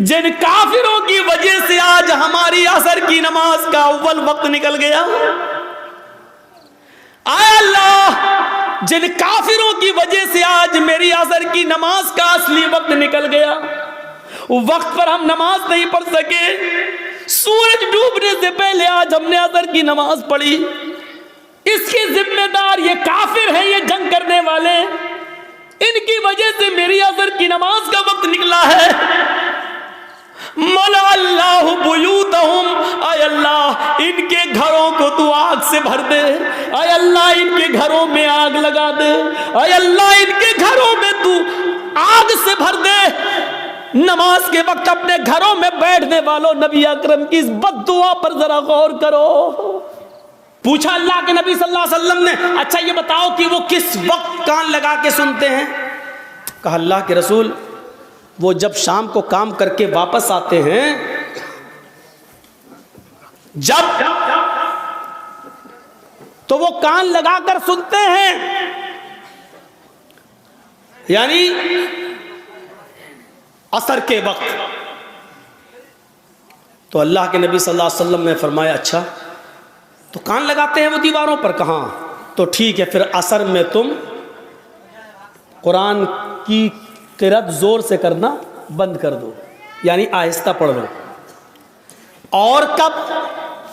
जिन काफिरों की वजह से आज हमारी असर की नमाज का अव्वल वक्त निकल गया। आय अल्लाह, जिन काफिरों की वजह से आज मेरी असर की नमाज का असली वक्त निकल गया, वक्त पर हम नमाज नहीं पढ़ सके, सूरज डूबने से पहले आज हमने असर की नमाज पढ़ी, इसके जिम्मेदार ये काफिर हैं, ये जंग करने वाले, इनकी वजह से मेरी असर की नमाज का वक्त निकला है। मौला अल्लाह बुयूतहुम, आय अल्लाह इनके घरों को तू आग से भर दे, आय अल्लाह इनके घरों में आग लगा दे, आय अल्लाह इनके घरों में तू आग से भर दे। नमाज के वक्त अपने घरों में बैठने वालों, नबी अकरम की इस बद्दुआ पर जरा गौर करो। पूछा अल्लाह के नबी सल्लल्लाहु अलैहि वसल्लम ने, अच्छा ये बताओ कि वो किस वक्त कान लगा के सुनते हैं? कहा अल्लाह के रसूल, वो जब शाम को काम करके वापस आते हैं, जब तो वो कान लगाकर सुनते हैं, यानी असर के वक्त। तो अल्लाह के नबी सल्लल्लाहु अलैहि वसल्लम ने फरमाया, अच्छा तो कान लगाते हैं वो दीवारों पर? कहाँ? तो ठीक है, फिर असर में तुम कुरान की किरात जोर से करना बंद कर दो, यानी आहिस्ता पढ़ लो। और कब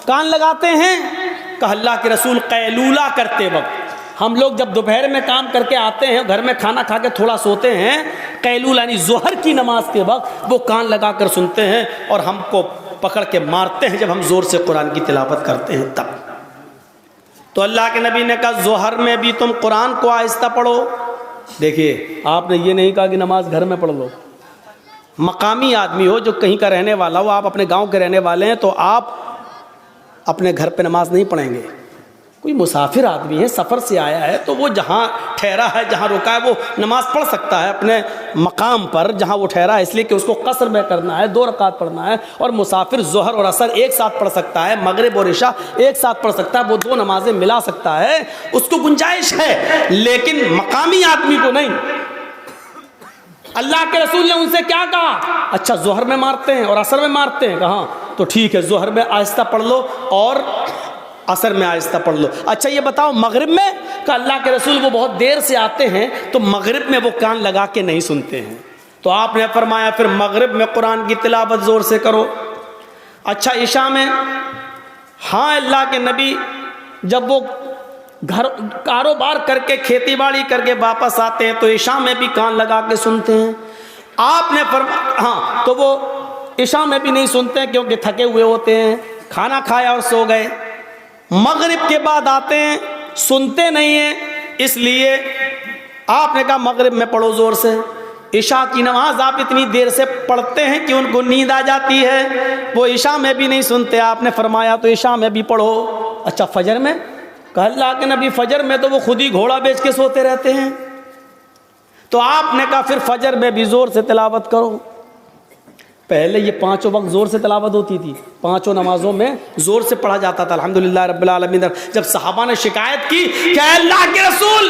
कान लगाते हैं? कहा अल्लाह के रसूल, कैलूला करते वक्त। हम लोग जब दोपहर में काम करके आते हैं, घर में खाना खा के थोड़ा सोते हैं, कैलूला यानी जोहर की नमाज के वक्त वो कान लगा कर सुनते हैं और हमको पकड़ के मारते हैं जब हम जोर से कुरान की तिलावत करते हैं तब। तो अल्लाह के नबी ने कहा जोहर में भी तुम कुरान को आहिस्ता पढ़ो। देखिए, आपने ये नहीं कहा कि नमाज घर में पढ़ लो। मकामी आदमी हो, जो कहीं का रहने वाला हो, आप अपने गांव के रहने वाले हैं, तो आप अपने घर पे नमाज नहीं पढ़ेंगे। कोई मुसाफिर आदमी है, सफ़र से आया है, तो वो जहाँ ठहरा है, जहाँ रुका है, वो नमाज पढ़ सकता है अपने मकाम पर जहाँ वो ठहरा है, इसलिए कि उसको कसर में करना है, 2 रकात पढ़ना है। और मुसाफिर जोहर और असर एक साथ पढ़ सकता है, मगरिब और इशा एक साथ पढ़ सकता है, वो 2 नमाजें मिला सकता है, उसको गुंजाइश है, लेकिन मकामी आदमी को नहीं। अल्लाह के रसूल ने उनसे क्या कहा? अच्छा जोहर में मारते हैं और असर में मारते हैं? कहा तो ठीक है, जोहर में आहिस्ता पढ़ लो और असर में आहिस्ता पढ़ लो। अच्छा ये बताओ मगरिब में? का अल्लाह के रसूल वो बहुत देर से आते हैं, तो मगरिब में वो कान लगा के नहीं सुनते हैं। तो आपने फरमाया फिर मगरिब में कुरान की तिलावत जोर से करो। अच्छा इशा में? हाँ, अल्लाह के नबी जब वो घर कारोबार करके खेती बाड़ी करके वापस आते हैं तो इशा में भी कान लगा के सुनते हैं। आपने हाँ, तो वो इशा में भी नहीं सुनते हैं क्योंकि थके हुए होते हैं, खाना खाया और सो गए। मगरिब के बाद आते हैं, सुनते नहीं हैं, इसलिए आपने कहा मगरिब में पढ़ो जोर से। इशा की नमाज आप इतनी देर से पढ़ते हैं कि उनको नींद आ जाती है, वो इशा में भी नहीं सुनते। आपने फरमाया तो इशा में भी पढ़ो। अच्छा फजर में? कहा अल्लाह के नबी फजर में तो वो खुद ही घोड़ा बेच के सोते रहते हैं। तो आपने कहा फिर फजर में भी जोर से तिलावत करो। पहले ये 5 वक्त जोर से तिलावत होती थी, 5 नमाजों में जोर से पढ़ा जाता था अल्हम्दुलिल्लाह रब्बिल आलमीन। जब सहाबा ने शिकायत की कि अल्लाह के रसूल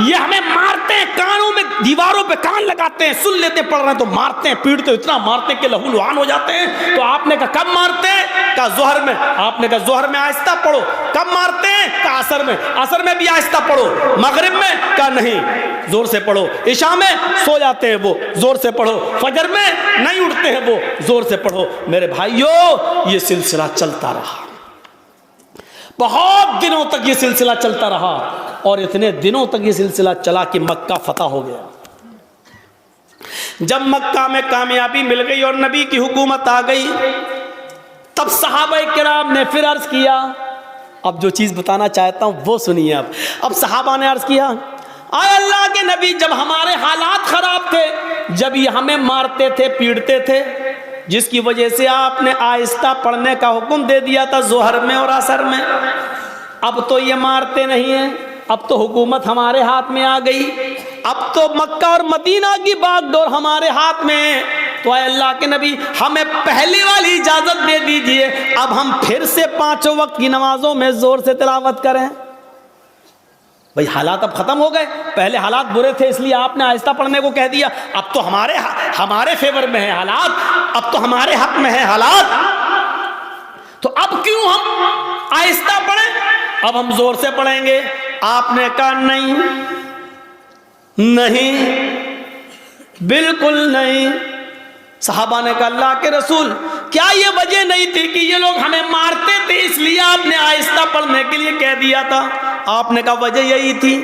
ये हमें मारते हैं, कानों में दीवारों पे कान लगाते हैं, सुन लेते पढ़ रहे हैं तो मारते हैं, पीटते इतना मारते हैं कि लहूलुहान हो जाते हैं। तो आपने कहा कब मारते हैं? कहा जोहर में। आपने कहा जोहर में आहिस्ता पढ़ो। कब मारते हैं? कहा असर में। असर में भी आहिस्ता पढ़ो। मगरिब में? कहा नहीं, जोर से पढ़ो। इशा में सो जाते हैं वो, जोर से पढ़ो। फजर में नहीं उठते हैं वो, जोर से पढ़ो। मेरे भाइयों ये सिलसिला चलता रहा, बहुत दिनों तक ये सिलसिला चलता रहा, और इतने दिनों तक ये सिलसिला चला कि मक्का फतह हो गया। जब मक्का में कामयाबी मिल गई और नबी की हुकूमत आ गई, तब सहाबा किराम ने फिर अर्ज किया। अब जो चीज बताना चाहता हूं वो सुनिए। अब सहाबा ने अर्ज किया, आए अल्लाह के नबी जब हमारे हालात खराब थे, जब ये हमें मारते थे, पीटते थे, जिसकी वजह से आपने आहिस्ता पढ़ने का हुक्म दे दिया था जोहर में और असर में, अब तो ये मारते नहीं हैं, अब तो हुकूमत हमारे हाथ में आ गई, अब तो मक्का और मदीना की बागडोर हमारे हाथ में है, तो अल्लाह के नबी हमें पहली वाली इजाजत दे दीजिए, अब हम फिर से 5 वक्त की नमाजों में जोर से तिलावत करें। भाई हालात अब खत्म हो गए, पहले हालात बुरे थे इसलिए आपने आहिस्ता पढ़ने को कह दिया, अब तो हमारे फेवर में है हालात, अब तो हमारे हक में है हालात, तो अब क्यों हम आहिस्ता पढ़ें, अब हम जोर से पढ़ेंगे। आपने कहा नहीं, नहीं, बिल्कुल नहीं। सहाबा ने कहा अल्लाह के रसूल, क्या ये वजह नहीं थी कि ये लोग हमें मारते थे इसलिए आपने आहिस्ता पढ़ने के लिए कह दिया था? आपने कहा वजह यही थी।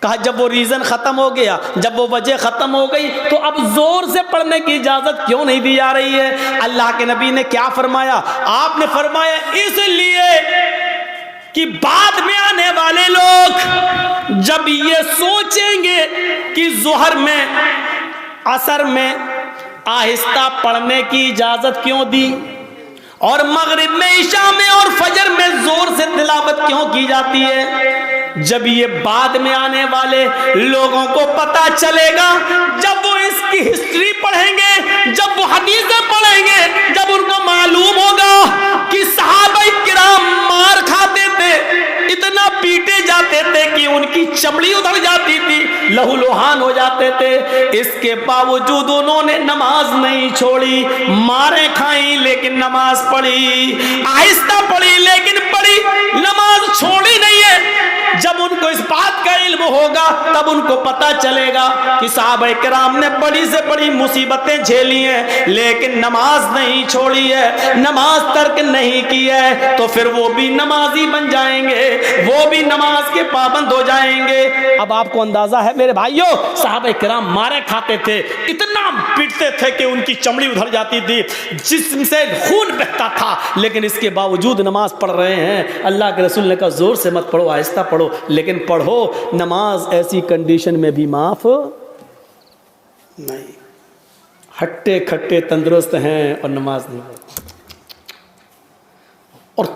कहा जब वो रीजन खत्म हो गया, जब वो वजह खत्म हो गई, तो अब जोर से पढ़ने की इजाजत क्यों नहीं दी जा रही है? अल्लाह के नबी ने क्या फरमाया? आपने फरमाया इसलिए कि बाद में आने वाले लोग जब ये सोचेंगे कि जोहर में, असर में आहिस्ता पढ़ने की इजाजत क्यों दी, और मगरिब में, इशा में और फजर में जोर से तिलावत क्यों की जाती है, जब ये बाद में आने वाले लोगों को पता चलेगा, जब वो इसकी हिस्ट्री पढ़ेंगे, जब वो हदीसें पढ़ेंगे, जब उनको मालूम होगा कि सहाबाए किराम मार खाते थे, इतना पीटे जाते थे कि उनकी चमड़ी उधड़ जाती थी, लहूलुहान हो जाते थे, इसके बावजूद उन्होंने नमाज नहीं छोड़ी, मारे खाई लेकिन नमाज पढ़ी, आहिस्ता पढ़ी लेकिन पढ़ी, नमाज छोड़ी नहीं है। जब उनको इस बात का इल्म होगा तब उनको पता चलेगा कि सहाबाए किराम ने बड़ी से बड़ी मुसीबतें झेली हैं लेकिन नमाज नहीं छोड़ी है, नमाज तर्क नहीं की है, तो फिर वो भी नमाजी बन जाएंगे, वो भी नमाज के पाबंद हो जाएंगे। अब आपको अंदाजा है मेरे भाइयों, सहाबाए किराम मारे खाते थे, इतना पीटते थे कि उनकी चमड़ी उधड़ जाती थी, जिस्म से खून बहता था, लेकिन इसके बावजूद नमाज पढ़ रहे हैं। अल्लाह के रसूल ने कहा जोर से मत पढ़ो, आहिस्ता पढ़ो, लेकिन पढ़ो। नमाज ऐसी कंडीशन में भी माफ नहीं, हट्टे खट्टे तंदुरुस्त हैं और नमाज नहीं पढ़ते। और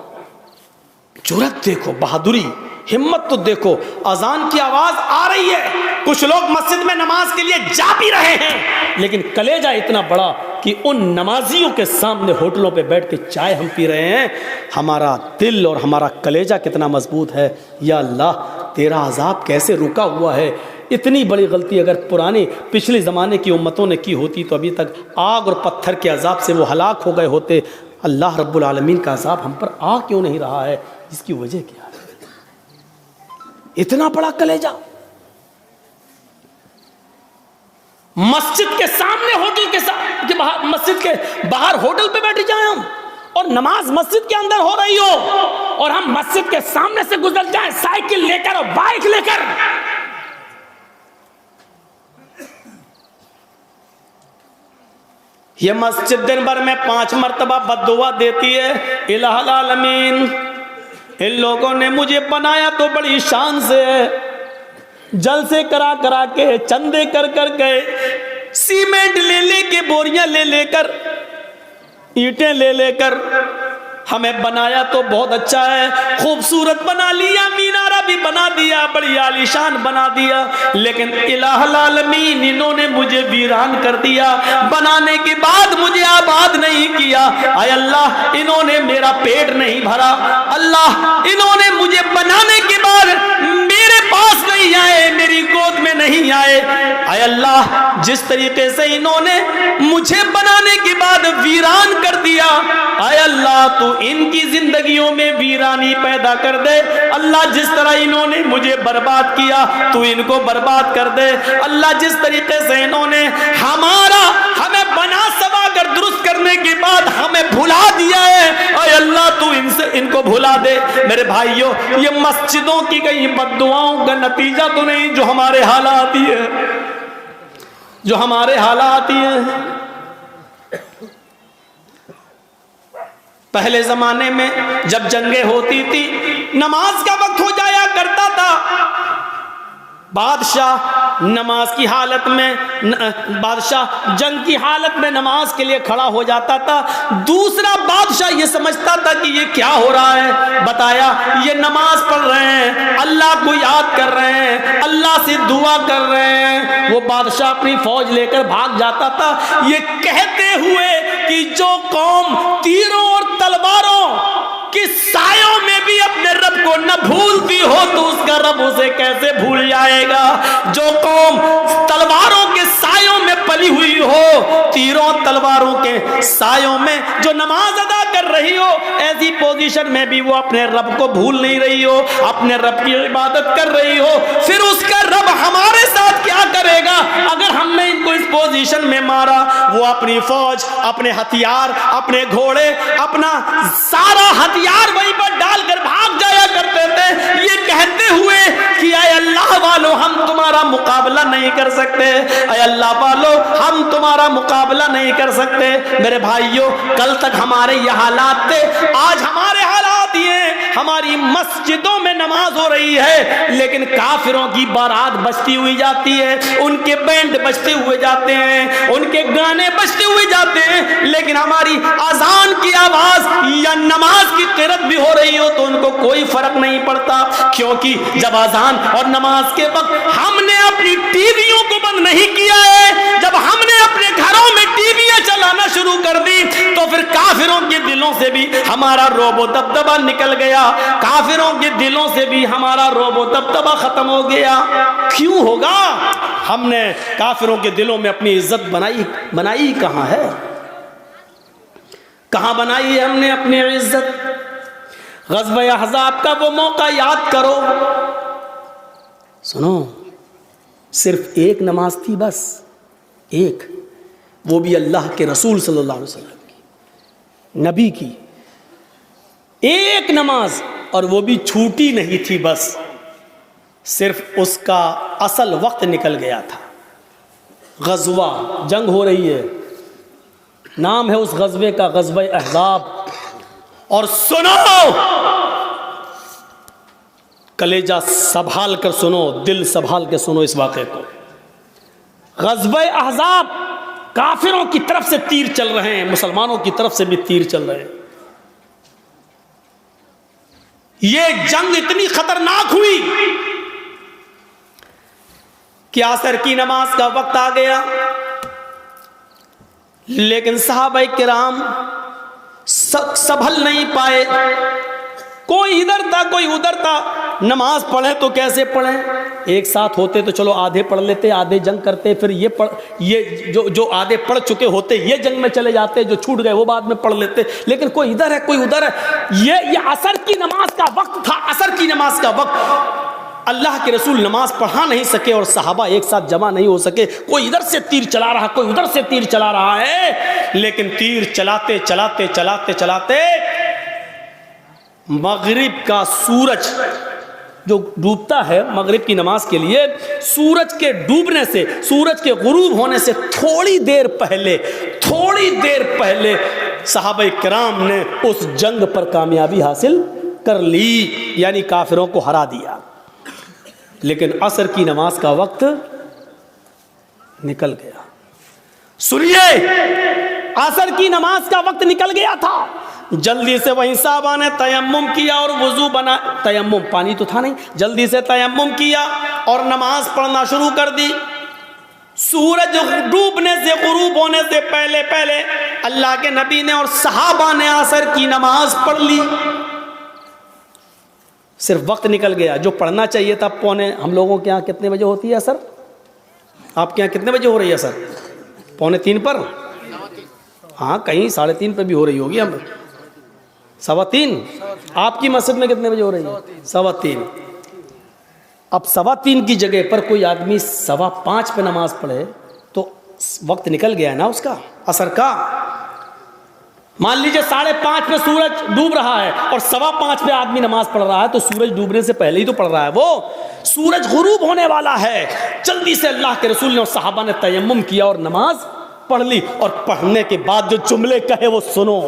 जुर्रत देखो, बहादुरी, हिम्मत तो देखो, अजान की आवाज आ रही है, कुछ लोग मस्जिद में नमाज के लिए जा भी रहे हैं, लेकिन कलेजा इतना बड़ा कि उन नमाजियों के सामने होटलों पे बैठ के चाय हम पी रहे हैं। हमारा दिल और हमारा कलेजा कितना मजबूत है। या अल्लाह, तेरा अजाब कैसे रुका हुआ है। इतनी बड़ी गलती अगर पुराने पिछले ज़माने की उम्मतों ने की होती तो अभी तक आग और पत्थर के अजाब से वो हलाक हो गए होते। अल्लाह रब्बुल आलमीन का अजाब हम पर आ क्यों नहीं रहा है? इसकी वजह क्या है? इतना बड़ा कलेजा। मस्जिद के सामने, होटल के बाहर, मस्जिद के बाहर होटल पे बैठ जाए हम, और नमाज मस्जिद के अंदर हो रही हो, और हम मस्जिद के सामने से गुजर जाए साइकिल लेकर और बाइक लेकर। ये मस्जिद दिन भर में 5 मरतबा बद्दुआ देती है, इलाहुल आलमीन, इन लोगों ने मुझे बनाया तो बड़ी शान से, जलसे करा करा के, चंदे कर कर गए, सीमेंट ले लेके, बोरियां ले लेकर, ईंटें ले लेकर हमें बनाया तो बहुत अच्छा है, खूबसूरत बना लिया, मीनारा भी बना दिया, बड़ी आलीशान बना दिया, लेकिन इलाहुल आलमीन इन्होंने मुझे वीरान कर दिया। बनाने के बाद मुझे आबाद नहीं किया। आय अल्लाह, इन्होंने मेरा पेट नहीं भरा। अल्लाह, इन्होंने मुझे बनाने के बाद मेरे पास नहीं आए, मेरी गोद में नहीं आए। आय अल्लाह, जिस तरीके से इन्होंने मुझे बनाने के बाद वीरान कर दिया, आय अल्लाह तू इनकी जिंदगियों में वीरानी पैदा कर दे। अल्लाह, जिस तरह इन्होंने मुझे बर्बाद किया तू इनको बर्बाद कर दे। अल्लाह, जिस तरीके से इन्होंने हमें बना सवा कर दुरुस्त करने के बाद हमें भुला दिया है, आय अल्लाह तू इनको भुला दे। मेरे भाइयों, ये मस्जिदों की कहीं बद्दुआओं का नतीजा तो नहीं जो हमारे हालात ही है, जो हमारे हालात ही है। पहले जमाने में जब जंगें होती थी, नमाज का वक्त हो जाया करता था, बादशाह नमाज की हालत में, बादशाह जंग की हालत में नमाज के लिए खड़ा हो जाता था। दूसरा बादशाह ये समझता था कि ये क्या हो रहा है। बताया, ये नमाज पढ़ रहे हैं, अल्लाह को याद कर रहे हैं, अल्लाह से दुआ कर रहे हैं। वो बादशाह अपनी फौज लेकर भाग जाता था, ये कहते हुए कि जो कौम तीरों और तलवारों की सायों में भी अपने रब को न भूलती हो तो उसका रब उसे कैसे भूल जाएगा। जो कौम तलवारों के सायों में पली हुई हो, तीरों तलवारों के सायों में जो नमाज अदा कर रही हो, ऐसी पोजीशन में भी वो अपने रब को भूल नहीं रही हो, अपने रब की इबादत कर रही हो, फिर उसका रब हमारे साथ क्या करेगा। अगर हमने इनको इस पोजीशन में मारा, वो अपनी फौज, अपने हथियार, अपने घोड़े, अपना सारा हथियार वहीं पर डालकर भाग जाया करते थे, ये कहते हुए कि ऐ अल्लाह वालों हम तुम्हारा मुकाबला नहीं कर सकते, ऐ अल्लाह वालों हम तुम्हारा मुकाबला नहीं कर सकते। मेरे भाइयों, कल तक हमारे ये हालात थे, आज हमारे हालात ये, हमारी मस्जिदों में नमाज हो रही है लेकिन काफिरों की बारात बजती हुई जाती है, उनके बैंड बजते हुए जाते हैं, उनके गाने बजते हुए जाते हैं, लेकिन हमारी अजान की आवाज या नमाज की किरत भी हो रही हो तो उनको कोई फर्क नहीं पड़ता। क्योंकि जब अजान और नमाज के वक्त हमने अपनी टीवियों को बंद नहीं किया है, जब हमने अपने घरों में टीवियां चलाना शुरू कर दी तो फिर काफिरों के दिलों से भी हमारा रोबो दबदबा निकल गया, काफिरों के दिलों से भी हमारा रोबो दबदबा खत्म हो गया। क्यों होगा? हमने काफिरों के दिलों में अपनी इज्जत बनाई कहां है? कहां बनाई है हमने अपनी इज्जत? ग़ज़वा अहज़ाब का वो मौका याद करो। सुनो, सिर्फ एक नमाज थी, बस एक, वो भी अल्लाह के रसूल सल्लल्लाहु अलैहि वसल्लम की, नबी की एक नमाज, और वो भी छूटी नहीं थी, बस सिर्फ उसका असल वक्त निकल गया था। ग़ज़वा, जंग हो रही है, नाम है उस ग़ज़वे का ग़ज़वा अहज़ाब। और सुनो, कलेजा संभाल कर सुनो, दिल संभाल के सुनो इस वाक़े को। ग़ज़वा अहज़ाब, काफिरों की तरफ से तीर चल रहे हैं, मुसलमानों की तरफ से भी तीर चल रहे हैं। ये जंग इतनी खतरनाक हुई कि असर की नमाज का वक्त आ गया, लेकिन सहाबाए किराम संभल नहीं पाए, कोई इधर था कोई उधर था। नमाज पढ़े तो कैसे पढ़ें? एक साथ होते तो चलो आधे पढ़ लेते, आधे जंग करते, फिर ये जो आधे पढ़ चुके होते ये जंग में चले जाते, जो छूट गए वो बाद में पढ़ लेते। लेकिन कोई इधर है कोई उधर है। ये असर की नमाज का वक्त था, असर की नमाज का वक्त। अल्लाह के रसूल नमाज पढ़ा नहीं सके और सहाबा एक साथ जमा नहीं हो सके। कोई इधर से तीर चला रहा, कोई उधर से तीर चला रहा है, लेकिन तीर चलाते चलाते चलाते चलाते मगरिब का सूरज जो डूबता है, मगरिब की नमाज के लिए सूरज के डूबने से, सूरज के गुरूब होने से थोड़ी देर पहले सहाबा किराम ने उस जंग पर कामयाबी हासिल कर ली, यानी काफिरों को हरा दिया। लेकिन असर की नमाज का वक्त निकल गया। सुनिए, असर की नमाज का वक्त निकल गया था। जल्दी से वहीं साहबा ने तयम्मुम किया और वुजू बना, तयम्मुम पानी तो था नहीं, जल्दी से तयम्मुम किया और नमाज पढ़ना शुरू कर दी। सूरज डूबने से, गुरूब होने से पहले पहले अल्लाह के नबी ने और सहाबा ने असर की नमाज पढ़ ली। सिर्फ वक्त निकल गया। जो पढ़ना चाहिए था पौने, हम लोगों के यहाँ कितने बजे होती है असर? आपके यहाँ कितने बजे हो रही है असर? 2:45 पर? हाँ, कहीं 3:30 पे भी हो रही होगी। हम 3:15। आपकी मस्जिद में कितने बजे हो रही है? 3:15। अब 3:15 की जगह पर कोई आदमी 5:15 पे नमाज पढ़े तो वक्त निकल गया ना उसका, असर का। मान लीजिए 5:30 पे सूरज डूब रहा है और 5:15 पे आदमी नमाज पढ़ रहा है, तो सूरज डूबने से पहले ही तो पढ़ रहा है वो। सूरज गुरूब होने वाला है। जल्दी से अल्लाह के रसूल ने और सहाबा ने तयम्मुम किया और नमाज पढ़ ली। और पढ़ने के बाद जो जुमले कहे वो सुनो,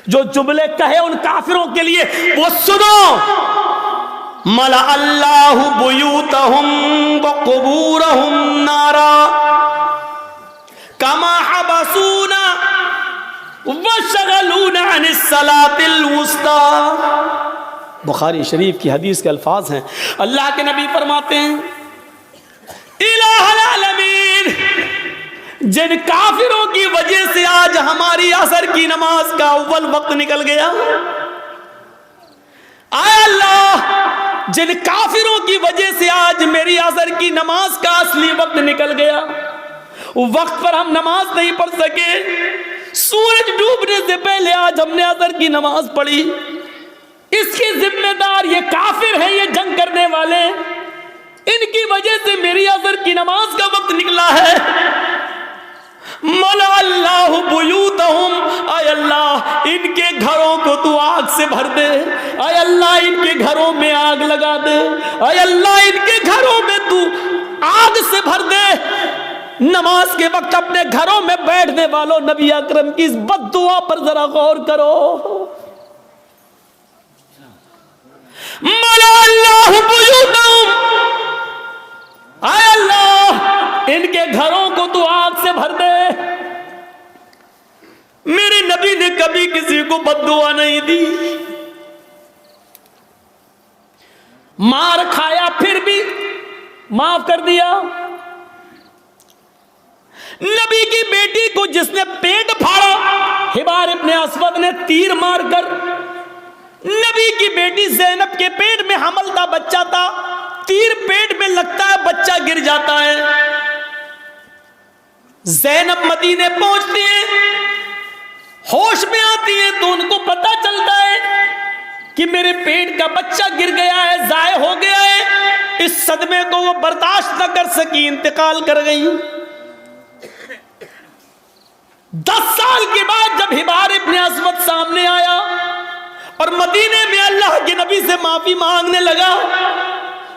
जो जुमले कहे उन काफिरों के लिए वो सुनो। मला अल्लाहु बुयूतहुम व कुबूरहुम नारा कमा हबसूना वशगलूना अनिस सलातिल वुस्ता। बुखारी शरीफ की हदीस के अल्फाज हैं। अल्लाह के नबी फरमाते हैं, इलाहुल आलमीन, जिन काफिरों की वजह से आज हमारी असर की नमाज का अव्वल वक्त निकल गया, अल्लाह, जिन काफिरों की वजह से आज मेरी असर की नमाज का असली वक्त निकल गया, वक्त पर हम नमाज नहीं पढ़ सके, सूरज डूबने से पहले आज हमने असर की नमाज पढ़ी, इसके जिम्मेदार ये काफिर हैं, ये जंग करने वाले, इनकी वजह से मेरी असर की नमाज का वक्त निकला है। मला अल्लाह बुयूतहुम, आय अल्लाह इनके घरों को तू आग से भर दे, आय अल्लाह इनके घरों में आग लगा दे, आय अल्लाह इनके घरों में तू आग से भर दे। नमाज के वक्त अपने घरों में बैठने वालों, नबी अकरम की इस बद्दुआ पर जरा गौर करो। मला अल्लाह बुयूतहुम, आय अल्लाह इनके घरों को तू आग से भर दे। मेरे नबी ने कभी किसी को बद्दुआ नहीं दी, मार खाया फिर भी माफ कर दिया। नबी की बेटी को जिसने पेट फाड़ा, हिबार इब्ने अस्वद ने तीर मारकर, नबी की बेटी ज़ैनब के पेट में हमलदा बच्चा था, तीर पेट में लगता है, बच्चा गिर जाता है। ज़ैनब मदीने पहुंचती है, होश में आती है तो उनको पता चलता है कि मेरे पेट का बच्चा गिर गया है, जाय हो गया है। इस सदमे को वो बर्दाश्त न कर सकी, इंतकाल कर गई। 10 साल के बाद जब हिबार इब्ने अस्वद सामने आया और मदीने में अल्लाह के नबी से माफी मांगने लगा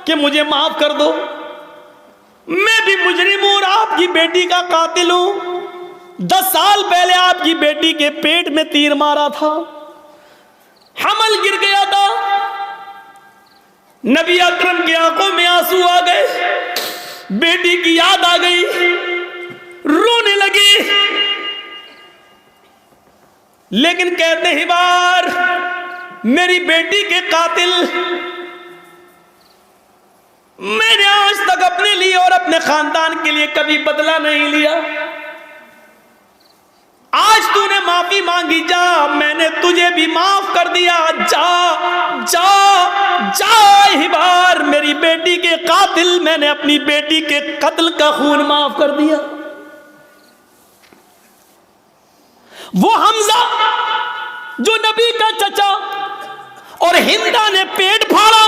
कि मुझे माफ कर दो, मैं भी मुजरिम हूं और आपकी बेटी का कातिल हूं। 10 साल पहले आपकी बेटी के पेट में तीर मारा था, हमल गिर गया था। नबी अकरम की आंखों में आंसू आ गए, बेटी की याद आ गई, रोने लगी। लेकिन कहते हिबार, मेरी बेटी के कातिल, मैंने आज तक अपने लिए और अपने खानदान के लिए कभी बदला नहीं लिया। आज तूने माफी मांगी, जा, मैंने तुझे भी माफ कर दिया, जा जा जा हिबार, मेरी बेटी के कातिल, मैंने अपनी बेटी के कत्ल का खून माफ कर दिया। वो हमजा जो नबी का चचा और हिंदा ने पेट फाड़ा,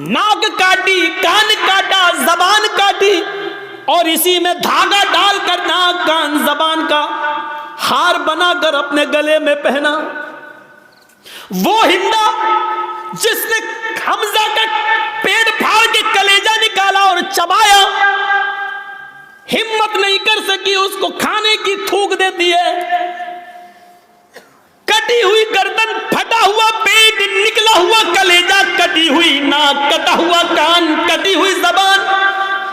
नाक काटी, कान काटा, जबान काटी और इसी में धागा डालकर नाक, कान, जबान का हार बनाकर अपने गले में पहना। वो हिंदा जिसने हमजा का पेट फाड़ के कलेजा निकाला और चबाया, हिम्मत नहीं कर सकी उसको खाने की, थूक देती है। कटी हुई गर्दन, फटा हुआ पेट, निकला हुआ कलेजा, कटी हुई नाक, कटा हुआ कान, कटी हुई जबान।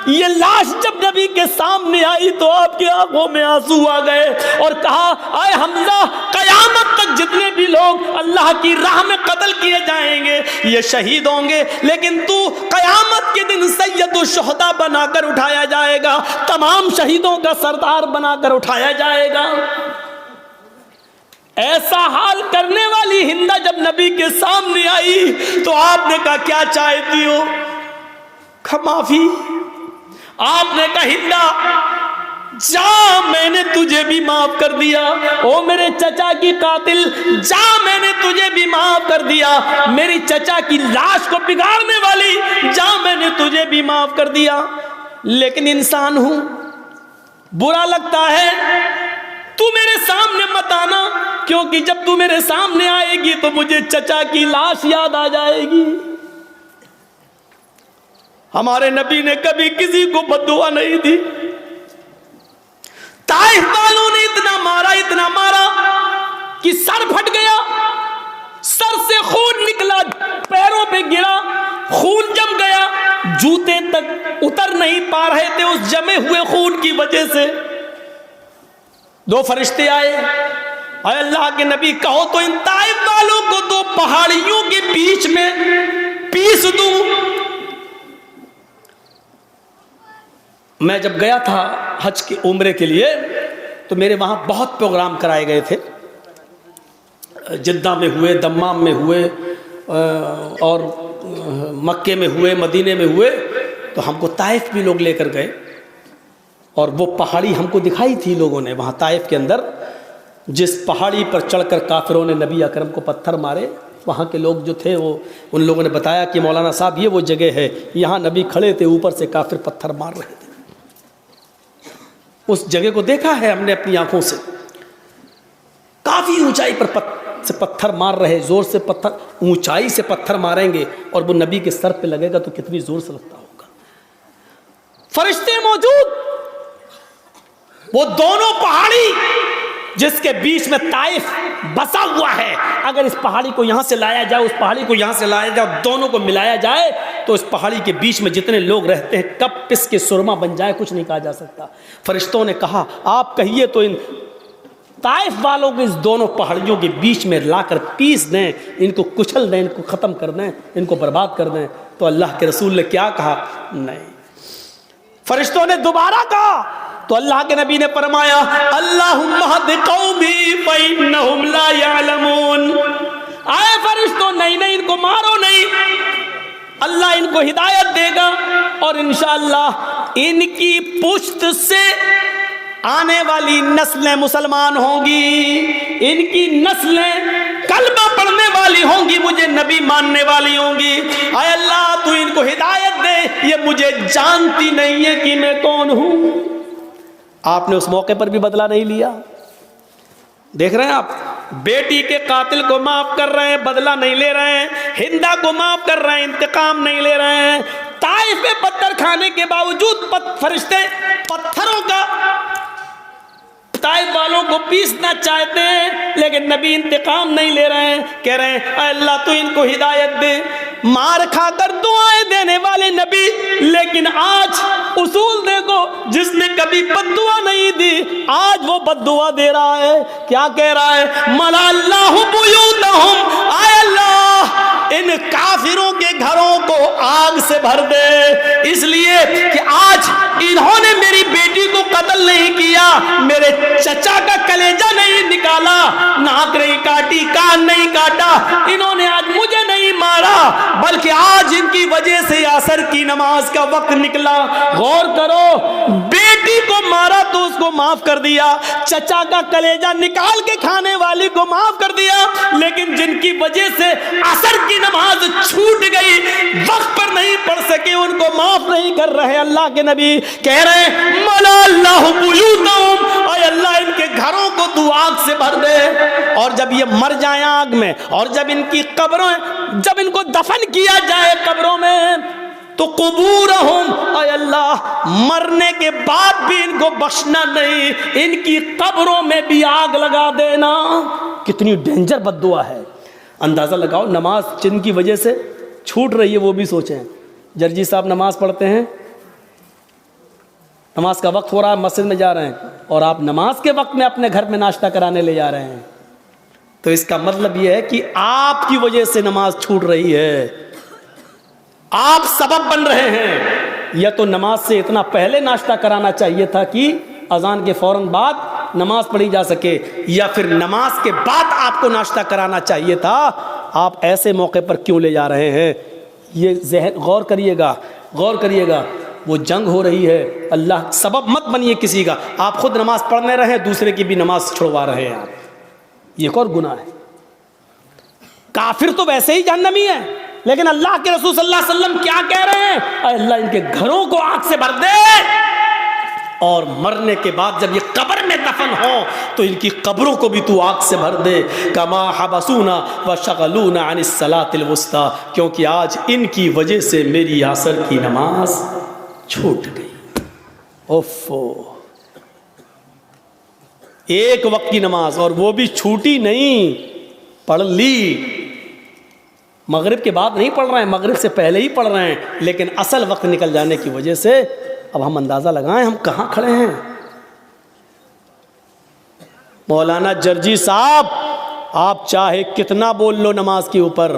ये लाश जब नबी के सामने आई तो आपकी आंखों में आंसू आ गए और कहा, आए हमजा, कयामत तक जितने भी लोग अल्लाह की राह में कत्ल किए जाएंगे ये शहीद होंगे, लेकिन तू कयामत के दिन सैयदुल शुहदा बनाकर उठाया जाएगा, तमाम शहीदों का सरदार बनाकर उठाया जाएगा। ऐसा हाल करने वाली हिंदा जब नबी के सामने आई तो आपने कहा, क्या चाहती हो? माफी। आपने कहा, हिंदा जा, मैंने तुझे भी माफ कर दिया। ओ मेरे चचा की कातिल, जा, मैंने तुझे भी माफ कर दिया। मेरी चचा की लाश को बिगाड़ने वाली, जा, मैंने तुझे भी माफ कर दिया। लेकिन इंसान हूं, बुरा लगता है, तू मेरे सामने मत आना, क्योंकि जब तू मेरे सामने आएगी तो मुझे चचा की लाश याद आ जाएगी। हमारे नबी ने कभी किसी को बद्दुआ नहीं दी। ताइफ वालों ने इतना मारा कि सर फट गया, सर से खून निकला, पैरों पे गिरा, खून जम गया, जूते तक उतर नहीं पा रहे थे उस जमे हुए खून की वजह से। 2 फरिश्ते आए, अरे अल्लाह के नबी, कहो तो इन ताइफ वालों को 2 पहाड़ियों के बीच में पीस दूं। मैं जब गया था हज के उम्रे के लिए तो मेरे वहाँ बहुत प्रोग्राम कराए गए थे, जिद्दा में हुए, दम्माम में हुए, और मक्के में हुए, मदीने में हुए, तो हमको ताइफ भी लोग लेकर गए और वो पहाड़ी हमको दिखाई थी लोगों ने वहाँ ताइफ के अंदर। जिस पहाड़ी पर चढ़कर काफिरों ने नबी अकरम को पत्थर मारे, वहाँ के लोग जो थे वो उन लोगों ने बताया कि मौलाना साहब ये वो जगह है, यहाँ नबी खड़े थे, ऊपर से काफिर पत्थर मार रहे थे। उस जगह को देखा है हमने अपनी आंखों से। काफ़ी ऊंचाई पर पत्थर मार रहे, ज़ोर से पत्थर, ऊंचाई से पत्थर मारेंगे और वो नबी के सर पे लगेगा तो कितनी ज़ोर से लगता होगा। फरिश्ते मौजूद, वो दोनों पहाड़ी जिसके बीच में ताइफ बसा हुआ है, अगर इस पहाड़ी को यहाँ से लाया जाए, उस पहाड़ी को यहाँ से लाया जाए, दोनों को मिलाया जाए तो इस पहाड़ी के बीच में जितने लोग रहते हैं कब पिस के सुरमा बन जाए कुछ नहीं कहा जा सकता। फरिश्तों ने कहा आप कहिए तो इन ताइफ वालों को इस दोनों पहाड़ियों के बीच में लाकर पीस दें, इनको कुचल दें, इनको ख़त्म कर दें, इनको बर्बाद कर दें। तो अल्लाह के रसूल ने क्या कहा? नहीं। फरिश्तों ने दोबारा कहा तो अल्लाह के नबी ने फरमाया अल्लाहुम्मा हद कौमी फइन्नहुम ला यअलमून। आए फरिश्तों, नहीं नहीं, इनको मारो नहीं, अल्लाह इनको हिदायत देगा और इंशाअल्लाह इनकी पुश्त से आने वाली नस्लें मुसलमान होंगी, इनकी नस्लें कलमा पढ़ने वाली होंगी, मुझे नबी मानने वाली होंगी। आए अल्लाह तू इनको हिदायत दे, ये मुझे जानती नहीं है कि मैं कौन हूं। आपने उस मौके पर भी बदला नहीं लिया। देख रहे हैं आप, बेटी के कातिल को माफ कर रहे हैं, बदला नहीं ले रहे हैं, हिंदा को माफ कर रहे हैं, इंतकाम नहीं ले रहे हैं। ताइफ में पत्थर खाने के बावजूद फरिश्ते पत्थरों का ताइफ वालों को पीसना चाहते हैं, लेकिन नबी इंतकाम नहीं ले रहे हैं। कह रहे हैं अल्लाह तू इनको हिदायत दे। मार खाकर दुआएं देने वाले नबी, लेकिन आज उसूल देखो, जिसने कभी बद्दुआ नहीं दी आज वो बद्दुआ दे रहा है। क्या कह रहा है? मलाल्लाहु बुयूतहुम, आय अल्लाह इन काफिरों के घरों को आग से भर दे, इसलिए कि आज इन्होंने मेरी बेटी को कत्ल नहीं किया, मेरे चचा का कलेजा नहीं निकाला, नाक नहीं काटी, कान नहीं काटा, इन्होंने आज मुझे नहीं मारा, बल्कि आज इनकी वजह से असर की नमाज का वक्त निकला। गौर करो, बेटी को मारा तो उसको माफ कर दिया, चचा का कलेजा निकाल के खाने वाली को माफ कर दिया, लेकिन जिनकी वजह से असर की नमाज छूट गई, वक्त पर नहीं पढ़ सके, उनको माफ नहीं कर रहे। अल्लाह के नबी कह रहे मलाल्लाहु बुयूतहुम, अल्लाह इनके घरों को तू आग से भर दे। और जब ये मर जाए आग में, और जब इनकी कब्रों, जब इनको दफन किया जाए कब्रों में, तो कुबूरहुम, अल्लाह मरने के बाद भी इनको बख्शना नहीं, इनकी कब्रों में भी आग लगा देना। कितनी डेंजर बद्दुआ है। अंदाज़ा लगाओ, नमाज जिनकी वजह से छूट रही है वो भी सोचें। जर्जी साहब नमाज पढ़ते हैं, नमाज का वक्त हो रहा है, मस्जिद में जा रहे हैं, और आप नमाज के वक्त में अपने घर में नाश्ता कराने ले जा रहे हैं, तो इसका मतलब यह है कि आपकी वजह से नमाज छूट रही है, आप सबब बन रहे हैं। या तो नमाज से इतना पहले नाश्ता कराना चाहिए था कि अजान के फौरन बाद नमाज पढ़ी जा सके, या फिर नमाज के बाद आपको नाश्ता कराना चाहिए था। आप ऐसे मौके पर क्यों ले जा रहे हैं? ये ज़हन गौर करिएगा, गौर करिएगा। वो जंग हो रही है, अल्लाह सबब मत बनिए किसी का। आप खुद नमाज पढ़ने रहे, दूसरे की भी नमाज छुड़वा रहे हैं आप, ये एक और गुनाह है। काफिर तो वैसे ही जहन्नमी है, लेकिन अल्लाह के रसूल सल्लल्लाहु अलैहि वसल्लम क्या कह रहे हैं? अल्लाह इनके घरों को आग से भर दे, और मरने के बाद जब ये कब्र में दफन हो तो इनकी कब्रों को भी तू आग से भर दे। कमा हबसूना व शगलूना अनिस सलातिल वुस्ता, क्योंकि आज इनकी वजह से मेरी असर की नमाज छूट गई। ओफो, एक वक्त की नमाज, और वो भी छूटी नहीं, पढ़ ली। मगरिब के बाद नहीं पढ़ रहे हैं, मगरिब से पहले ही पढ़ रहे हैं, लेकिन असल वक्त निकल जाने की वजह से अब हम अंदाज़ा लगाएं हम कहाँ खड़े हैं। मौलाना जर्जी साहब, आप चाहे कितना बोल लो नमाज के ऊपर,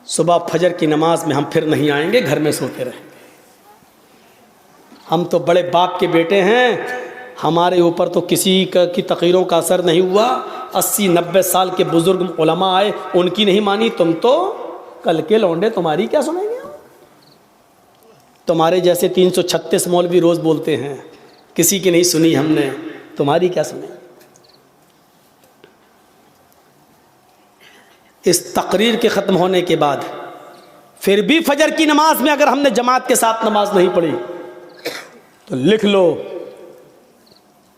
सुबह फजर की नमाज में हम फिर नहीं आएंगे, घर में सोते रहेंगे। हम तो बड़े बाप के बेटे हैं, हमारे ऊपर तो किसी की तकरीरों का असर नहीं हुआ। 80-90 साल के बुजुर्ग उलमा आए, उनकी नहीं मानी, तुम तो कल के लौंडे, तुम्हारी क्या सुनेंगे? तुम्हारे जैसे 336 मौलवी रोज़ बोलते हैं, किसी की नहीं सुनी हमने, तुम्हारी क्या सुने? इस तकरीर के ख़त्म होने के बाद फिर भी फजर की नमाज में अगर हमने जमात के साथ नमाज नहीं पढ़ी तो लिख लो,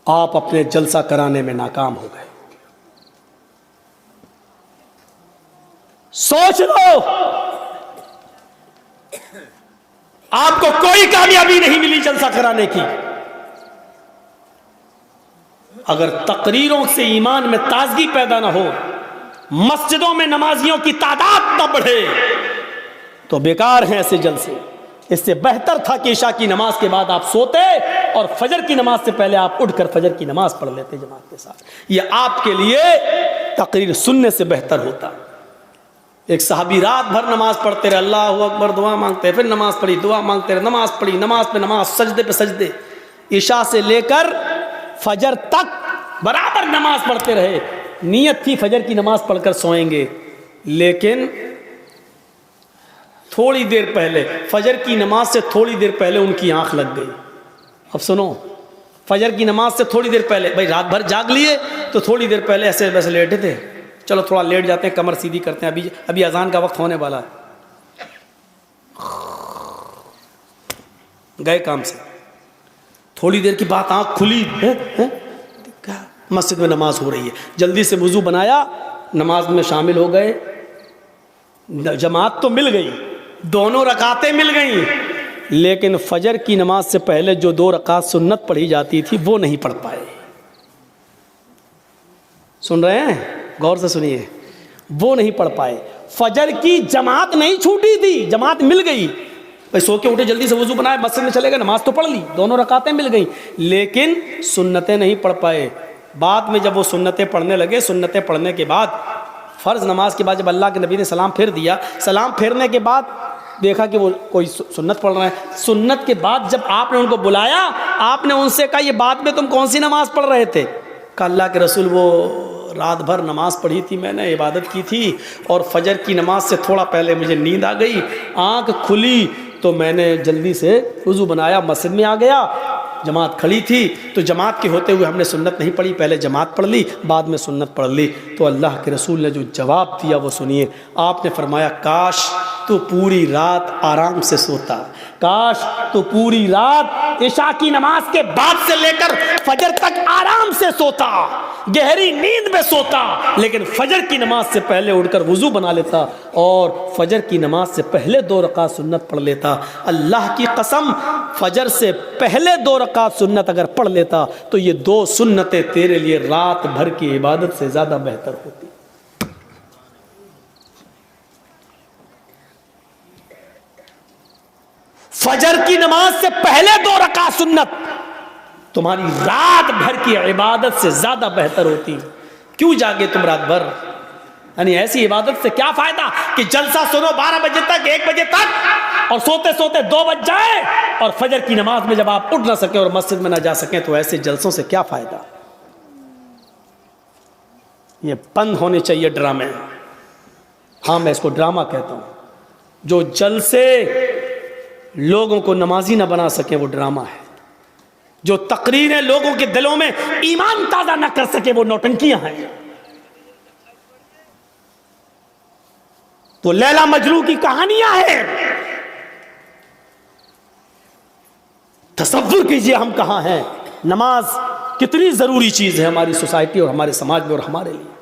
आप अपने जलसा कराने में नाकाम हो गए। सोच लो, आपको कोई कामयाबी नहीं मिली जलसा कराने की। अगर तकरीरों से ईमान में ताजगी पैदा ना हो, मस्जिदों में नमाजियों की तादाद न बढ़े, तो बेकार हैं ऐसे जलसे। इससे बेहतर था कि इशा की नमाज के बाद आप सोते और फजर की नमाज से पहले आप उठकर फजर की नमाज पढ़ लेते जमात के साथ। यह आपके लिए तकरीर सुनने से बेहतर होता। एक सहाबी रात भर नमाज पढ़ते रहे, अल्लाहु अकबर, दुआ मांगते, फिर नमाज पढ़ी, दुआ मांगते रहे, नमाज पढ़ी, नमाज पे नमाज, सजदे पे सजदे, इशा से लेकर फजर तक बराबर नमाज पढ़ते रहे। नीयत थी फजर की नमाज पढ़कर सोएंगे, लेकिन थोड़ी देर पहले, फजर की नमाज से थोड़ी देर पहले उनकी आंख लग गई। अब सुनो, फजर की नमाज से थोड़ी देर पहले, भाई रात भर जाग लिए तो थोड़ी देर पहले ऐसे वैसे लेटे थे, चलो थोड़ा लेट जाते हैं, कमर सीधी करते हैं, अभी अजान का वक्त होने वाला है, गए काम से। थोड़ी देर की बात, आंख खुली है? मस्जिद में नमाज हो रही है, जल्दी से वुजू बनाया, नमाज में शामिल हो गए। जमात तो मिल गई, दोनों रकातें मिल गई, लेकिन फजर की नमाज से पहले जो 2 रकात सुन्नत पढ़ी जाती थी वो नहीं पढ़ पाए। सुन रहे हैं? गौर से सुनिए, वो नहीं पढ़ पाए। फजर की जमात नहीं छूटी थी, जमात मिल गई, भाई सो के उठे, जल्दी से वुजू बनाए, मस्जिद में चले गए, नमाज तो पढ़ ली, दोनों रकातें मिल गई, लेकिन सुन्नतें नहीं पढ़ पाए। बाद में जब वो सुन्नतें पढ़ने लगे, सुन्नतें पढ़ने के बाद, फ़र्ज़ नमाज के बाद जब अल्लाह के नबी ने सलाम फेर दिया, सलाम फेरने के बाद देखा कि वो कोई सुन्नत पढ़ रहा है। सुन्नत के बाद जब आपने उनको बुलाया, आपने उनसे कहा, ये बाद में तुम कौन सी नमाज पढ़ रहे थे? कहा, अल्लाह के रसूल, वो रात भर नमाज पढ़ी थी, मैंने इबादत की थी, और फजर की नमाज से थोड़ा पहले मुझे नींद आ गई, आँख खुली तो मैंने जल्दी से वुज़ू बनाया, मस्जिद में आ गया, जमात खड़ी थी, तो जमात के होते हुए हमने सुन्नत नहीं पढ़ी, पहले जमात पढ़ ली, बाद में सुन्नत पढ़ ली। तो अल्लाह के रसूल ने जो जवाब दिया वो सुनिए। आपने फरमाया, काश तो पूरी रात आराम से सोता, काश तो पूरी रात इशा की नमाज के बाद से लेकर फजर तक आराम से सोता, गहरी नींद में सोता, लेकिन फजर की नमाज से पहले उठकर वुज़ू बना लेता और फजर की नमाज से पहले 2 रकात सुन्नत पढ़ लेता। अल्लाह की कसम, फजर से पहले 2 रकात सुन्नत अगर पढ़ लेता तो ये 2 सुन्नतें तेरे लिए रात भर की इबादत से ज़्यादा बेहतर होती। फजर की नमाज से पहले 2 रकात सुन्नत तुम्हारी रात भर की इबादत से ज्यादा बेहतर होती। क्यों जागे तुम रात भर? यानी ऐसी इबादत से क्या फायदा कि जलसा सुनो 12 बजे तक, 1 बजे तक, और सोते सोते 2 बज जाए, और फजर की नमाज में जब आप उठ ना सके और मस्जिद में ना जा सकें, तो ऐसे जलसों से क्या फायदा? ये बंद होने चाहिए ड्रामे। हाँ, मैं इसको ड्रामा कहता हूं। जो जलसे लोगों को नमाजी ना बना सके वो ड्रामा है। जो तकरीरें लोगों के दिलों में ईमान ताजा ना कर सके वो नौटंकियां हैं। तो लैला मजनू की कहानियां हैं। तसव्वुर कीजिए हम कहां हैं। नमाज कितनी जरूरी चीज है हमारी सोसाइटी और हमारे समाज में और हमारे लिए।